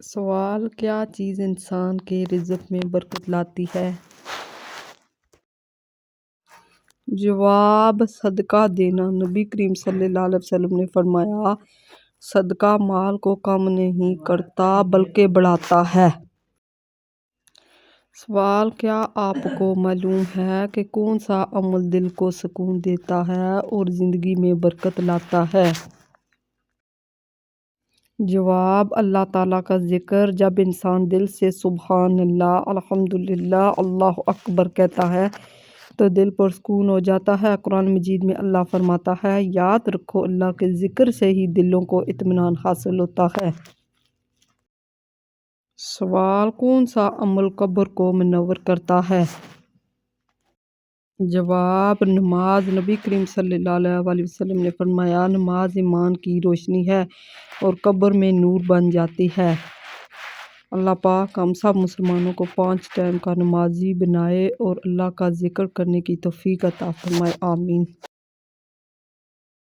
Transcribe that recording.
سوال: کیا چیز انسان کے رزق میں برکت لاتی ہے؟ جواب: صدقہ دینا۔ نبی کریم صلی اللہ علیہ وسلم نے فرمایا، صدقہ مال کو کم نہیں کرتا بلکہ بڑھاتا ہے۔ سوال: کیا آپ کو معلوم ہے کہ کون سا عمل دل کو سکون دیتا ہے اور زندگی میں برکت لاتا ہے؟ جواب: اللہ تعالیٰ کا ذکر۔ جب انسان دل سے سبحان اللہ، الحمدللہ، اللہ اکبر کہتا ہے تو دل پرسکون ہو جاتا ہے۔ قرآن مجید میں اللہ فرماتا ہے، یاد رکھو اللہ کے ذکر سے ہی دلوں کو اطمینان حاصل ہوتا ہے۔ سوال: کون سا عمل قبر کو منور کرتا ہے؟ جواب: نماز۔ نبی کریم صلی اللہ علیہ وسلم نے فرمایا، نماز ایمان کی روشنی ہے اور قبر میں نور بن جاتی ہے۔ اللہ پاک ہم سب مسلمانوں کو 5 ٹائم کا نمازی بنائے اور اللہ کا ذکر کرنے کی توفیق عطا فرمائے، آمین۔